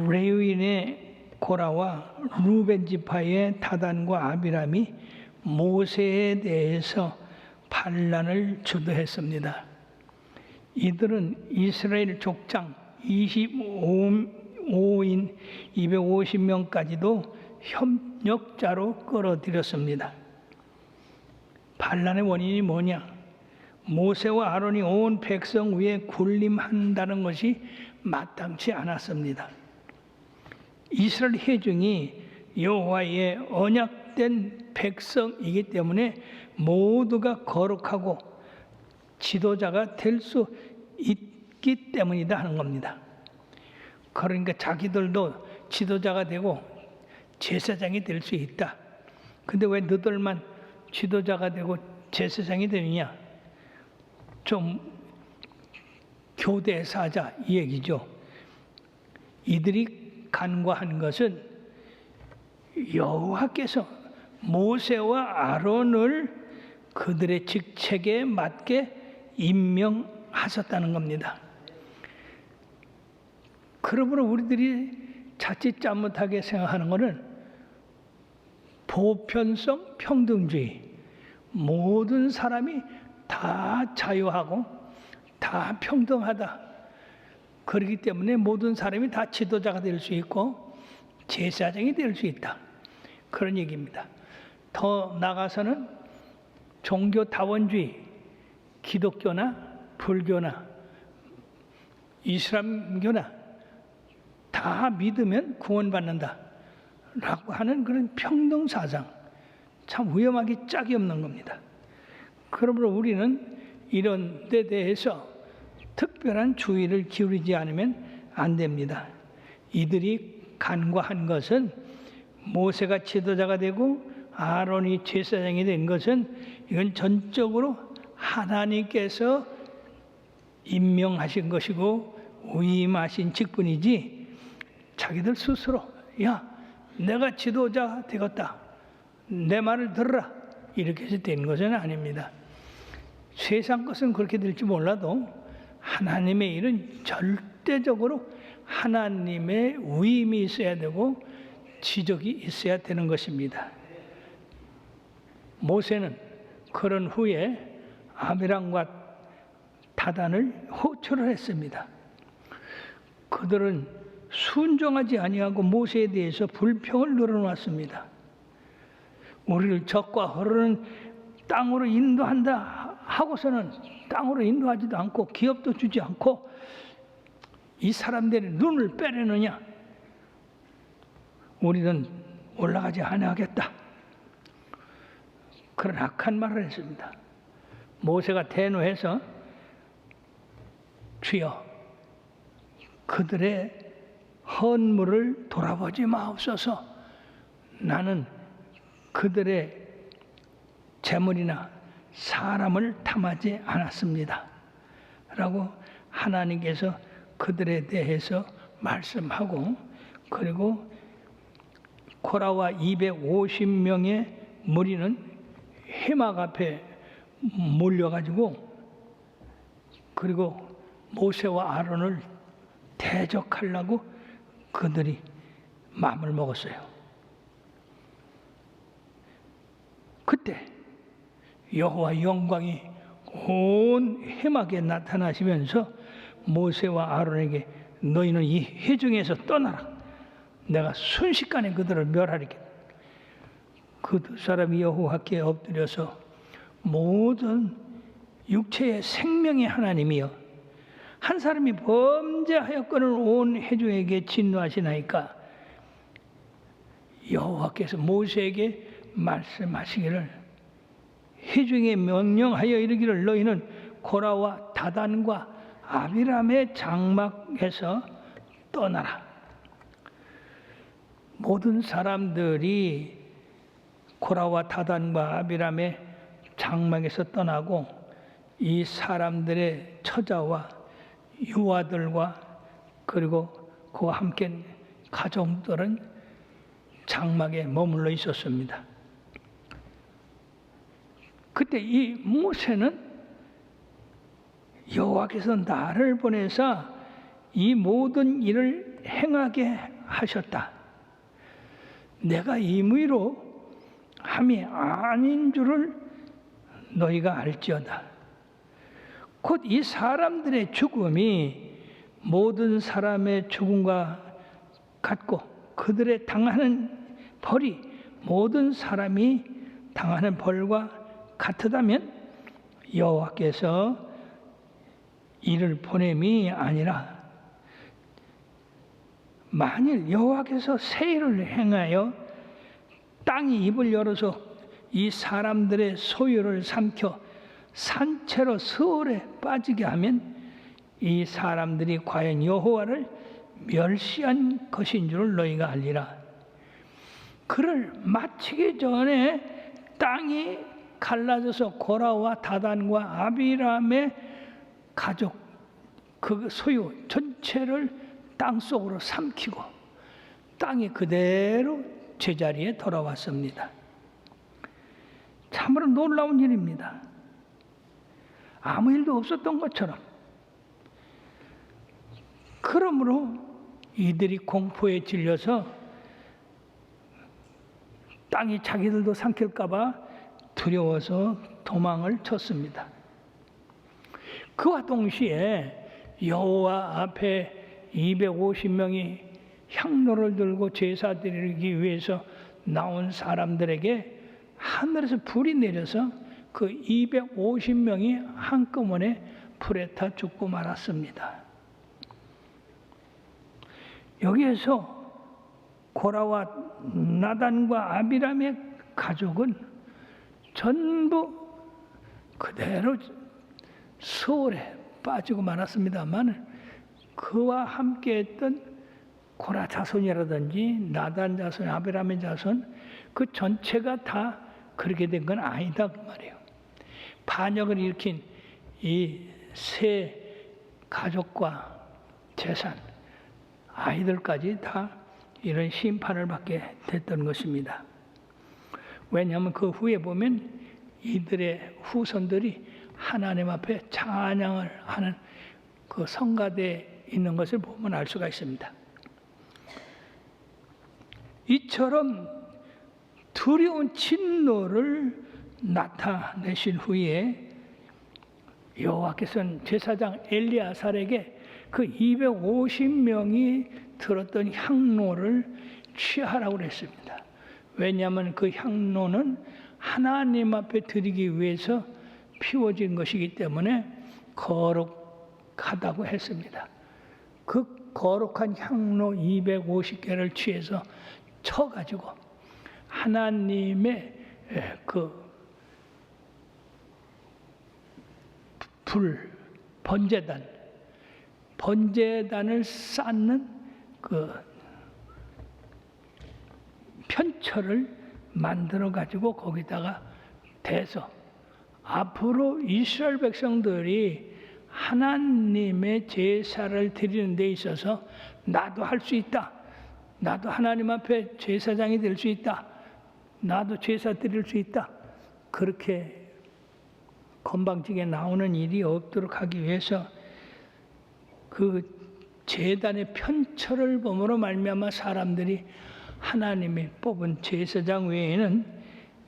레위인의 고라와 루벤 지파의 다단과 아비람이 모세에 대해서 반란을 주도했습니다. 이들은 이스라엘 족장 25인 250명까지도 협력자로 끌어들였습니다. 반란의 원인이 뭐냐? 모세와 아론이 온 백성 위에 군림한다는 것이 마땅치 않았습니다. 이스라엘 회중이 여호와의 언약된 백성이기 때문에 모두가 거룩하고 지도자가 될 수 있기 때문이다 하는 겁니다. 그러니까 자기들도 지도자가 되고 제사장이 될 수 있다. 근데 왜 너희들만 지도자가 되고 제사장이 되느냐? 좀 교대해서 하자 이 얘기죠. 이들이 간과한 것은 여호와께서 모세와 아론을 그들의 직책에 맞게 임명하셨다는 겁니다. 그러므로 우리들이 자칫 잘못하게 생각하는 것은 보편성 평등주의, 모든 사람이 다 자유하고 다 평등하다. 그렇기 때문에 모든 사람이 다 지도자가 될 수 있고 제사장이 될 수 있다. 그런 얘기입니다. 더 나아가서는 종교다원주의, 기독교나 불교나 이슬람교나 다 믿으면 구원받는다 라고 하는 그런 평등사상, 참 위험하기 짝이 없는 겁니다. 그러므로 우리는 이런 데 대해서 특별한 주의를 기울이지 않으면 안 됩니다. 이들이 간과한 것은 모세가 지도자가 되고 아론이 제사장이 된 것은 이건 전적으로 하나님께서 임명하신 것이고 위임하신 직분이지 자기들 스스로 야 내가 지도자 되겠다 내 말을 들으라 이렇게 해서 된 것은 아닙니다. 세상 것은 그렇게 될지 몰라도 하나님의 일은 절대적으로 하나님의 위임이 있어야 되고 지적이 있어야 되는 것입니다. 모세는 그런 후에 아비람과 다단을 호출을 했습니다. 그들은 순종하지 아니하고 모세에 대해서 불평을 늘어놨습니다. 우리를 적과 흐르는 땅으로 인도한다 하고서는 땅으로 인도하지도 않고 기업도 주지 않고 이 사람들의 눈을 빼려느냐? 우리는 올라가지 아니하겠다. 그런 악한 말을 했습니다. 모세가 대노해서 주여 그들의 헌물을 돌아보지 마옵소서. 나는 그들의 재물이나 사람을 탐하지 않았습니다 라고 하나님께서 그들에 대해서 말씀하고, 그리고 코라와 250명의 무리는 해막 앞에 몰려가지고 그리고 모세와 아론을 대적하려고 그들이 마음을 먹었어요. 그때 여호와 영광이 온 해막에 나타나시면서 모세와 아론에게 너희는 이 회중에서 떠나라. 내가 순식간에 그들을 멸하리겠다. 그 두 사람이 여호와께 엎드려서 모든 육체의 생명의 하나님이여 한 사람이 범죄하였거늘 온 회중에게 진노하시나이까. 여호와께서 모세에게 말씀하시기를 회중에 명령하여 이르기를 너희는 고라와 다단과 아비람의 장막에서 떠나라. 모든 사람들이 고라와 다단과 아비람의 장막에서 떠나고 이 사람들의 처자와 유아들과 그리고 그와 함께 가족들은 장막에 머물러 있었습니다. 그때 이 모세는 여호와께서 나를 보내사 이 모든 일을 행하게 하셨다. 내가 임의로 함이 아닌 줄을 너희가 알지어다. 곧 이 사람들의 죽음이 모든 사람의 죽음과 같고 그들의 당하는 벌이 모든 사람이 당하는 벌과 같으다면 여호와께서 이를 보냄이 아니라 만일 여호와께서 새 일을 행하여 땅이 입을 열어서 이 사람들의 소유를 삼켜 산채로 스올에 빠지게 하면 이 사람들이 과연 여호와를 멸시한 것인 줄 너희가 알리라. 그를 마치기 전에 땅이 갈라져서 고라와 다단과 아비람의 가족 그 소유 전체를 땅 속으로 삼키고 땅이 그대로 제자리에 돌아왔습니다. 참으로 놀라운 일입니다. 아무 일도 없었던 것처럼. 그러므로 이들이 공포에 질려서 땅이 자기들도 삼킬까 봐 두려워서 도망을 쳤습니다. 그와 동시에 여호와 앞에 250명이 향로를 들고 제사 드리기 위해서 나온 사람들에게 하늘에서 불이 내려서 그 250명이 한꺼번에 불에 타 죽고 말았습니다. 여기에서 고라와 나단과 아비람의 가족은 전부 그대로 소홀에 빠지고 말았습니다만 그와 함께했던 고라 자손이라든지 나단 자손, 아비람의 자손 그 전체가 다 그렇게 된 건 아니다 그 말이에요. 반역을 일으킨 이 세 가족과 재산, 아이들까지 다 이런 심판을 받게 됐던 것입니다. 왜냐하면 그 후에 보면 이들의 후손들이 하나님 앞에 찬양을 하는 그 성가대에 있는 것을 보면 알 수가 있습니다. 이처럼 두려운 진노를 나타내신 후에 여호와께서는 제사장 엘리아살에게 그 250명이 들었던 향로를 취하라고 그랬습니다. 왜냐하면 그 향로는 하나님 앞에 드리기 위해서 피워진 것이기 때문에 거룩하다고 했습니다. 그 거룩한 향로 250개를 취해서 쳐가지고 하나님의 그 불, 번제단을 쌓는 그 편철을 만들어 가지고 거기다가 대서 앞으로 이스라엘 백성들이 하나님의 제사를 드리는 데 있어서 나도 할 수 있다. 나도 하나님 앞에 제사장이 될 수 있다. 나도 제사 드릴 수 있다. 그렇게 건방지게 나오는 일이 없도록 하기 위해서 그 제단의 편철을 범으로 말미암아 사람들이 하나님이 뽑은 제사장 외에는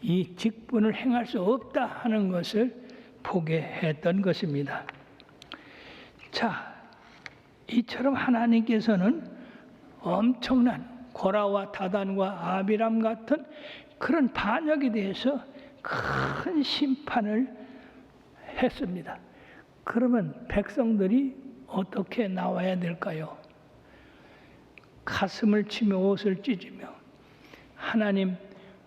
이 직분을 행할 수 없다 하는 것을 보게 했던 것입니다. 자, 이처럼 하나님께서는 엄청난 고라와 다단과 아비람 같은 그런 반역에 대해서 큰 심판을 했습니다. 그러면 백성들이 어떻게 나와야 될까요? 가슴을 치며 옷을 찢으며 하나님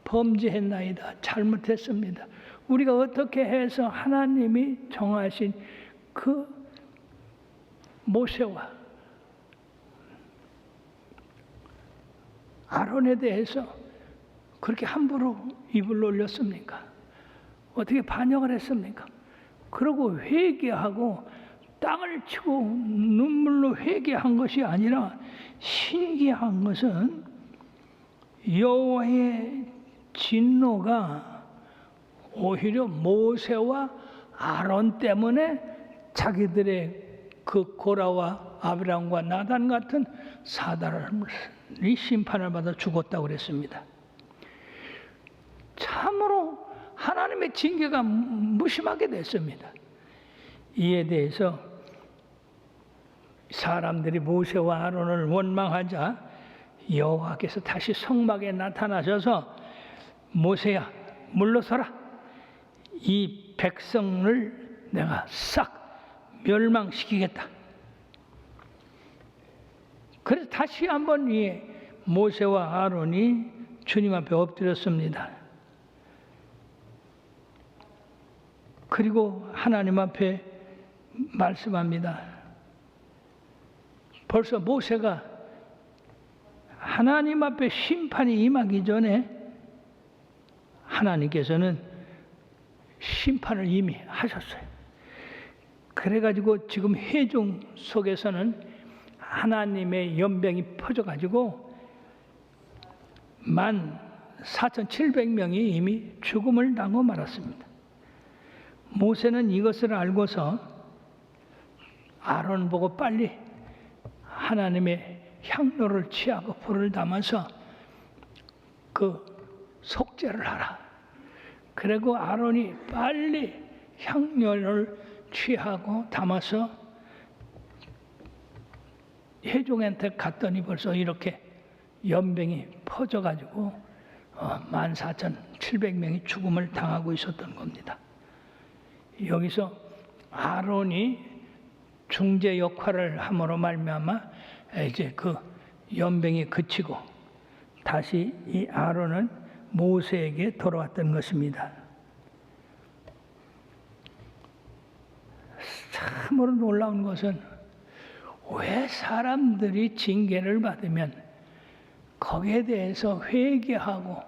범죄했나이다. 잘못했습니다. 우리가 어떻게 해서 하나님이 정하신 그 모세와 아론에 대해서 그렇게 함부로 입을 놀렸습니까? 어떻게 반역을 했습니까? 그러고 회개하고 땅을 치고 눈물로 회개한 것이 아니라 신기한 것은 여호와의 진노가 오히려 모세와 아론 때문에 자기들의 그 고라와 아브라함과 나단 같은 사단이 심판을 받아 죽었다고 그랬습니다. 참으로 하나님의 징계가 무심하게 됐습니다. 이에 대해서 사람들이 모세와 아론을 원망하자 여호와께서 다시 성막에 나타나셔서 모세야 물러서라. 이 백성을 내가 싹 멸망시키겠다. 그래서 다시 한번 이 모세와 아론이 주님 앞에 엎드렸습니다. 그리고 하나님 앞에 말씀합니다. 벌써 모세가 하나님 앞에 심판이 임하기 전에 하나님께서는 심판을 이미 하셨어요. 그래가지고 지금 회중 속에서는 하나님의 연병이 퍼져가지고 14,700명이 이미 죽음을 당하고 말았습니다. 모세는 이것을 알고서 아론 보고 빨리 하나님의 향로를 취하고 불을 담아서 그 속죄를 하라. 그리고 아론이 빨리 향료를 취하고 담아서 회중한테 갔더니 벌써 이렇게 연병이 퍼져가지고 14,700명이 죽음을 당하고 있었던 겁니다. 여기서 아론이 중재 역할을 함으로 말미암아 이제 그 연병이 그치고 다시 이 아론은 모세에게 돌아왔던 것입니다. 참으로 놀라운 것은 왜 사람들이 징계를 받으면 거기에 대해서 회개하고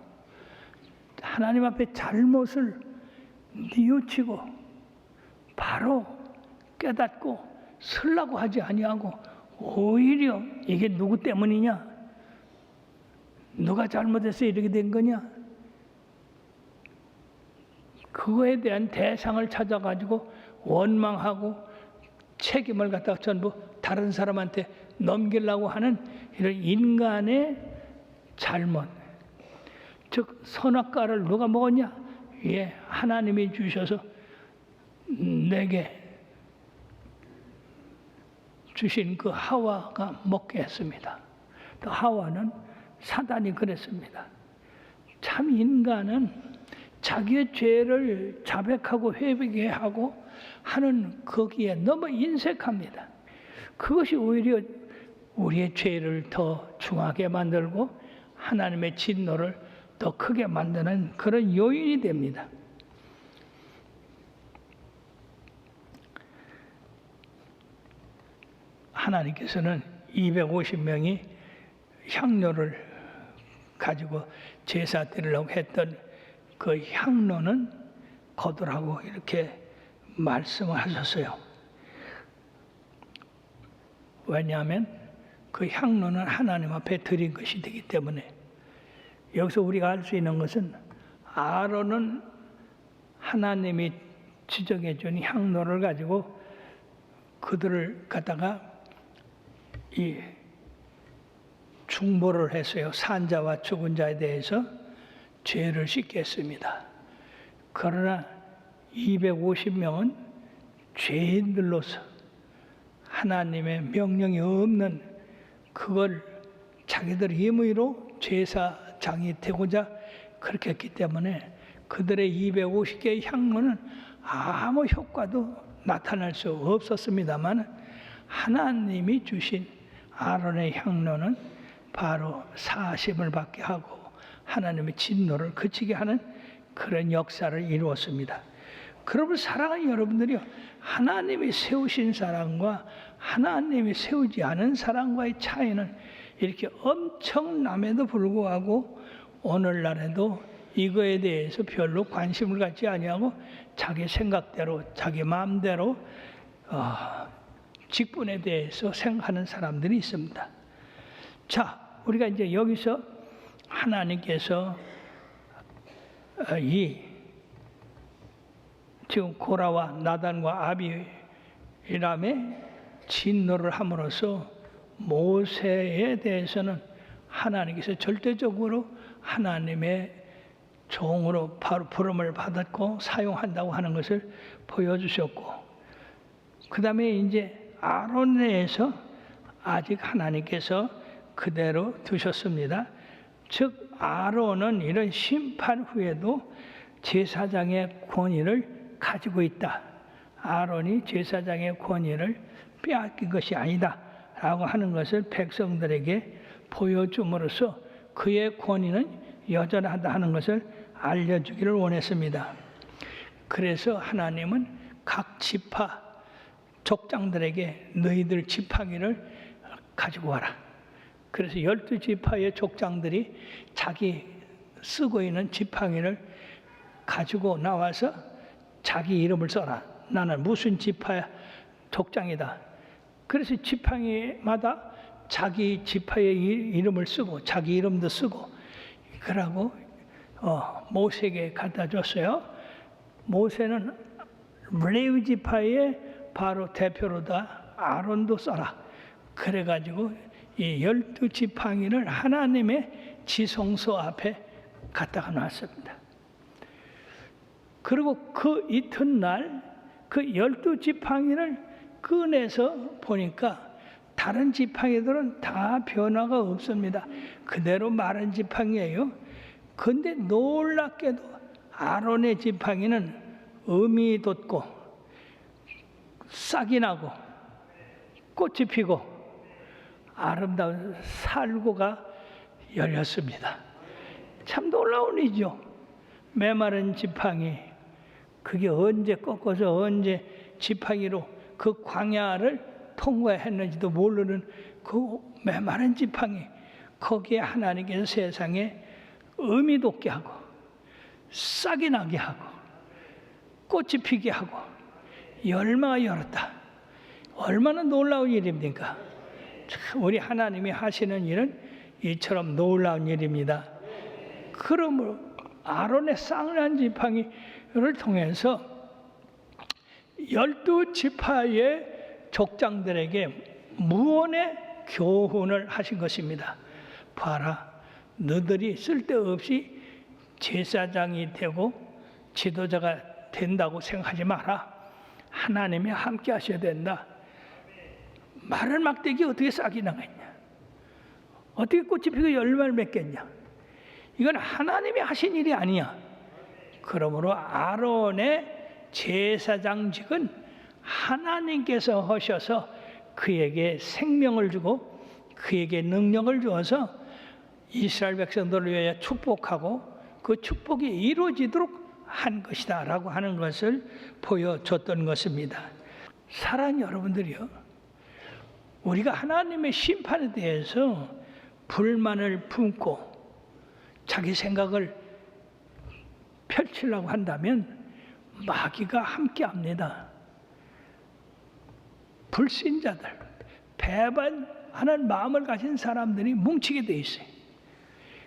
하나님 앞에 잘못을 뉘우치고 바로 깨닫고 쓰려고 하지 아니하고 오히려 이게 누구 때문이냐? 누가 잘못해서 이렇게 된 거냐? 그거에 대한 대상을 찾아가지고 원망하고 책임을 갖다가 전부 다른 사람한테 넘기려고 하는 이런 인간의 잘못. 즉 선악과를 누가 먹었냐? 예, 하나님이 주셔서 내게 주신 그 하와가 먹게 했습니다. 또 하와는 사단이 그랬습니다. 참 인간은 자기의 죄를 자백하고 회개하고 하는 거기에 너무 인색합니다. 그것이 오히려 우리의 죄를 더 중하게 만들고 하나님의 진노를 더 크게 만드는 그런 요인이 됩니다. 하나님께서는 250명이 향료를 가지고 제사 드리려고 했던 그 향로는 거두라고 이렇게 말씀을 하셨어요. 왜냐하면 그 향로는 하나님 앞에 드린 것이 되기 때문에. 여기서 우리가 알 수 있는 것은 아론은 하나님이 지정해 준 향로를 가지고 그들을 갖다가 이 중보를 했어요. 산자와 죽은 자에 대해서 죄를 씻게 했습니다. 그러나 250명은 죄인들로서 하나님의 명령이 없는 그걸 자기들 임의로 제사장이 되고자 그렇게 했기 때문에 그들의 250개의 향로는 아무 효과도 나타날 수 없었습니다만 하나님이 주신 아론의 향로는 바로 사심을 받게 하고 하나님의 진노를 그치게 하는 그런 역사를 이루었습니다. 그러면 사랑하는 여러분들이요, 하나님이 세우신 사람과 하나님이 세우지 않은 사람과의 차이는 이렇게 엄청남에도 불구하고 오늘날에도 이거에 대해서 별로 관심을 갖지 아니하고 자기 생각대로 자기 마음대로 직분에 대해서 생각하는 사람들이 있습니다. 자, 우리가 이제 여기서 하나님께서 지금 고라와 나단과 아비람의 진노를 함으로써 모세에 대해서는 하나님께서 절대적으로 하나님의 종으로 바로 부름을 받았고 사용한다고 하는 것을 보여주셨고, 그 다음에 이제 아론에서 아직 하나님께서 그대로 두셨습니다. 즉 아론은 이런 심판 후에도 제사장의 권위를 가지고 있다. 아론이 제사장의 권위를 빼앗긴 것이 아니다 라고 하는 것을 백성들에게 보여줌으로써 그의 권위는 여전하다 하는 것을 알려주기를 원했습니다. 그래서 하나님은 각 지파 족장들에게 너희들 지팡이를 가지고 와라. 그래서 12지파의 족장들이 자기 쓰고 있는 지팡이를 가지고 나와서 자기 이름을 써라. 나는 무슨 지파 족장이다. 그래서 지팡이마다 자기 지파의 이름을 쓰고 자기 이름도 쓰고 그러고 모세에게 갖다 줬어요. 모세는 레위 지파의 바로 대표로다 아론도 써라. 그래가지고 이 12지팡이를 하나님의 지성소 앞에 갖다가 놨습니다. 그리고 그 이튿날 그 12지팡이를 꺼내서 보니까 다른 지팡이들은 다 변화가 없습니다. 그대로 마른 지팡이에요. 그런데 놀랍게도 아론의 지팡이는 음이 돋고 싹이 나고 꽃이 피고 아름다운 살구가 열렸습니다. 참 놀라운 일이죠. 메마른 지팡이, 그게 언제 꺾어서 언제 지팡이로 그 광야를 통과했는지도 모르는 그 메마른 지팡이, 거기에 하나님께서 세상에 음이 돋게 하고 싹이 나게 하고 꽃이 피게 하고 열마가 열었다. 얼마나 놀라운 일입니까? 우리 하나님이 하시는 일은 이처럼 놀라운 일입니다. 그러므로 아론의 쌍난 지팡이를 통해서 12지파의 족장들에게 무언의 교훈을 하신 것입니다. 봐라, 너희들이 쓸데없이 제사장이 되고 지도자가 된다고 생각하지 마라. 하나님이 함께 하셔야 된다. 마른 막대기 어떻게 싹이 나겠냐? 어떻게 꽃이 피고 열매를 맺겠냐? 이건 하나님이 하신 일이 아니야. 그러므로 아론의 제사장직은 하나님께서 하셔서 그에게 생명을 주고 그에게 능력을 주어서 이스라엘 백성들을 위하여 축복하고 그 축복이 이루어지도록 한 것이다 라고 하는 것을 보여줬던 것입니다. 사랑하는 여러분들이요, 우리가 하나님의 심판에 대해서 불만을 품고 자기 생각을 펼치려고 한다면 마귀가 함께합니다. 불신자들, 배반하는 마음을 가진 사람들이 뭉치게 돼 있어요.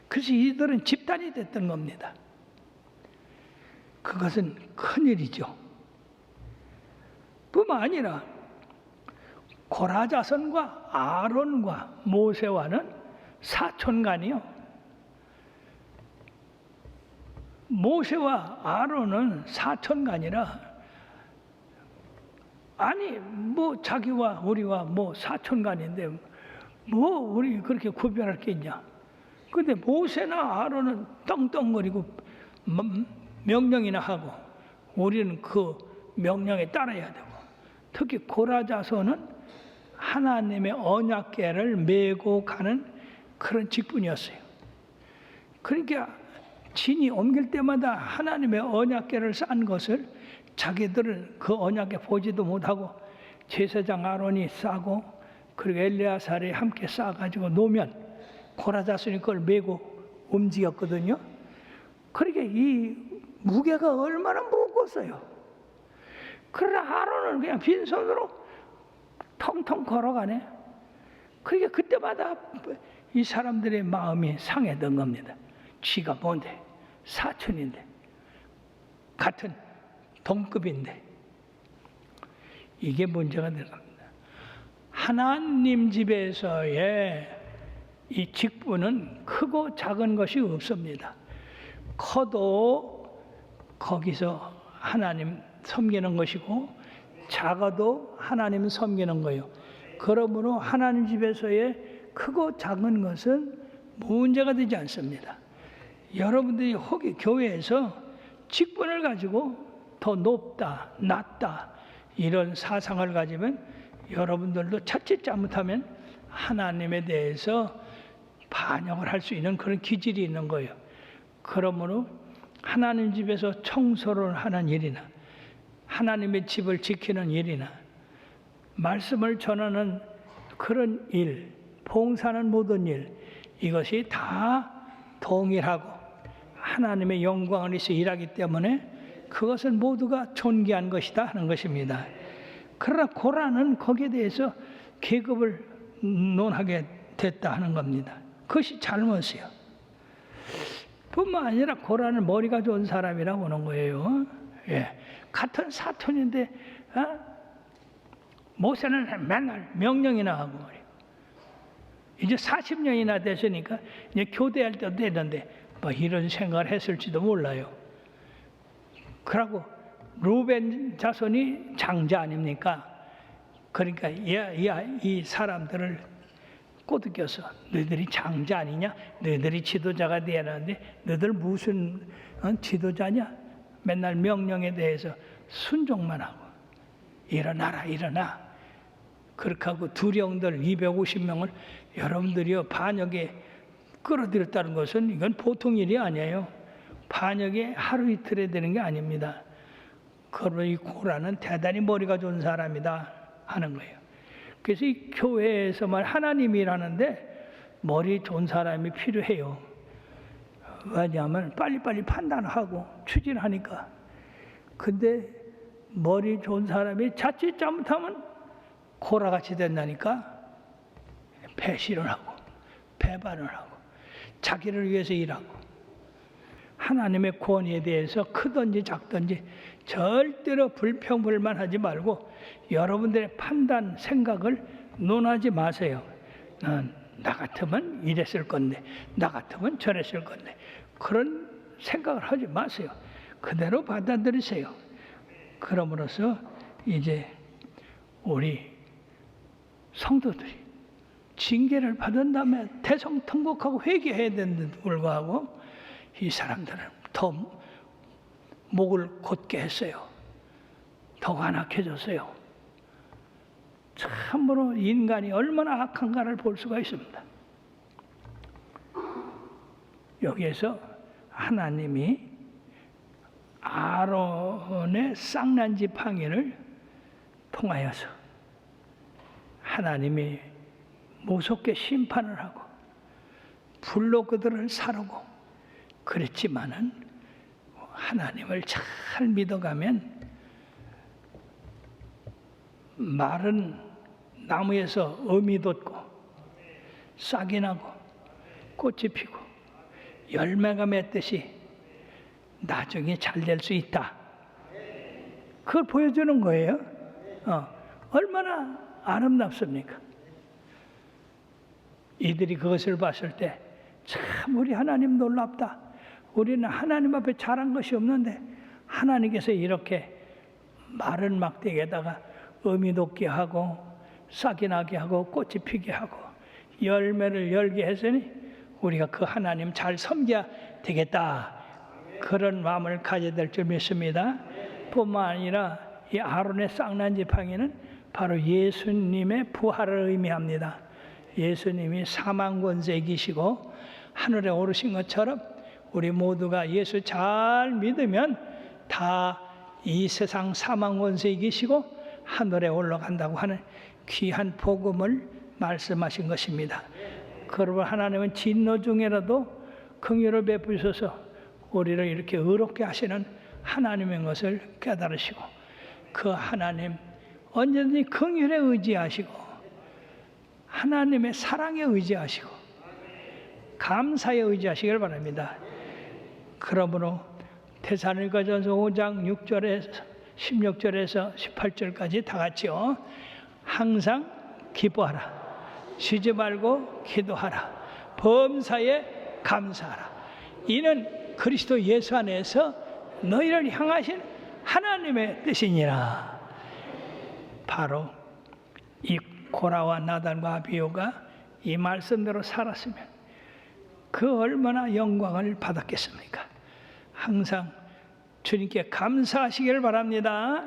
그래서 이들은 집단이 됐던 겁니다. 그것은 큰일이죠. 뿐만 아니라 고라 자손과 아론과 모세와는 사촌간이요. 모세와 아론은 사촌간이라, 아니 뭐 자기와 우리와 뭐 사촌간인데 뭐 우리 그렇게 구별할 게 있냐. 근데 모세나 아론은 떵떵거리고 명령이나 하고 우리는 그 명령에 따라야 되고, 특히 고라 자손은 하나님의 언약궤를 메고 가는 그런 직분이었어요. 그러니까 진이 옮길 때마다 하나님의 언약궤를 싼 것을 자기들은 그 언약궤 보지도 못하고 제사장 아론이 싸고 그리고 엘레아살이 함께 싸가지고 놓으면 고라 자손이 그걸 메고 움직였거든요. 그러니까 이 무게가 얼마나 무거웠어요. 그러나 아론은 그냥 빈손으로 텅텅 걸어가네. 그러니까 그때마다 이 사람들의 마음이 상했던 겁니다. 쥐가 뭔데? 사촌인데, 같은 동급인데. 이게 문제가 될 겁니다. 하나님 집에서의 이 직분은 크고 작은 것이 없습니다. 커도 거기서 하나님 섬기는 것이고 작아도 하나님 섬기는 거예요. 그러므로 하나님 집에서의 크고 작은 것은 문제가 되지 않습니다. 여러분들이 혹시 교회에서 직분을 가지고 더 높다, 낮다 이런 사상을 가지면 여러분들도 자칫 잘못하면 하나님에 대해서 반역을 할 수 있는 그런 기질이 있는 거예요. 그러므로 하나님 집에서 청소를 하는 일이나 하나님의 집을 지키는 일이나 말씀을 전하는 그런 일, 봉사하는 모든 일, 이것이 다 동일하고 하나님의 영광을 위해서 일하기 때문에 그것은 모두가 존귀한 것이다 하는 것입니다. 그러나 고라는 거기에 대해서 계급을 논하게 됐다 하는 겁니다. 그것이 잘못이요. 뿐만 아니라 고라는 머리가 좋은 사람이라고 하는 거예요. 예. 같은 사촌인데 모세는 맨날 명령이나 하고 말이에요. 이제 40년이나 됐으니까 이제 교대할 때도 되는데 뭐 이런 생각을 했을지도 몰라요. 그러고 루벤 자손이 장자 아닙니까? 그러니까 이 사람들을 꼬드겨서 너희들이 장자 아니냐? 너희들이 지도자가 돼야 하는데 너희들 무슨 지도자냐? 맨날 명령에 대해서 순종만 하고 일어나라 일어나. 그렇게 하고 두령들 250명을 여러분들이요 반역에 끌어들였다는 것은 이건 보통 일이 아니에요. 반역에 하루 이틀에 되는 게 아닙니다. 그러므로 이 고라는 대단히 머리가 좋은 사람이다 하는 거예요. 그래서 이 교회에서만 하나님이 일하는데 머리 좋은 사람이 필요해요. 왜냐하면 빨리빨리 판단하고 추진하니까. 근데 머리 좋은 사람이 자칫 잘못하면 고라같이 된다니까. 배신을 하고 배반을 하고 자기를 위해서 일하고 하나님의 권위에 대해서 크든지 작든지 절대로 불평불만하지 말고 여러분들의 판단, 생각을 논하지 마세요. 나 같으면 이랬을 건데, 나 같으면 저랬을 건데 그런 생각을 하지 마세요. 그대로 받아들이세요. 그럼으로써 이제 우리 성도들이 징계를 받은 다음에 대성통곡하고 회개해야 되는데도 불구하고 이 사람들은 더 목을 곧게 했어요. 더 완악해졌어요. 참으로 인간이 얼마나 악한가를 볼 수가 있습니다. 여기에서 하나님이 아론의 쌍난지 팡이를 통하여서 하나님이 무섭게 심판을 하고 불로 그들을 사르고 그랬지만은 하나님을 잘 믿어가면 마른 나무에서 어미 돋고 싹이 나고 꽃이 피고 열매가 맺듯이 나중에 잘 될 수 있다. 그걸 보여주는 거예요. 얼마나 아름답습니까? 이들이 그것을 봤을 때 참 우리 하나님 놀랍다. 우리는 하나님 앞에 잘한 것이 없는데 하나님께서 이렇게 마른 막대기에다가 어미 돋게 하고 싹이 나게 하고 꽃이 피게 하고 열매를 열게 했으니 우리가 그 하나님 잘 섬겨야 되겠다. 그런 마음을 가져야 될 줄 믿습니다. 뿐만 아니라 이 아론의 쌍난지 팡이는 바로 예수님의 부활을 의미합니다. 예수님이 사망 권세에 계시고 하늘에 오르신 것처럼 우리 모두가 예수 잘 믿으면 다 이 세상 사망 권세에 계시고 하늘에 올라간다고 하는 귀한 복음을 말씀하신 것입니다. 그러므로 하나님은 진노 중에라도 긍휼을 베푸셔서 우리를 이렇게 의롭게 하시는 하나님인 것을 깨달으시고 그 하나님 언제든지 긍휼에 의지하시고 하나님의 사랑에 의지하시고 감사에 의지하시길 바랍니다. 그러므로 데살로니가전서 5장 6절에서 16절에서 18절까지 다 같이요. 항상 기뻐하라. 쉬지 말고 기도하라. 범사에 감사하라. 이는 그리스도 예수 안에서 너희를 향하신 하나님의 뜻이니라. 바로 이 고라와 나단과 아비후가 이 말씀대로 살았으면 그 얼마나 영광을 받았겠습니까? 항상 주님께 감사하시기를 바랍니다.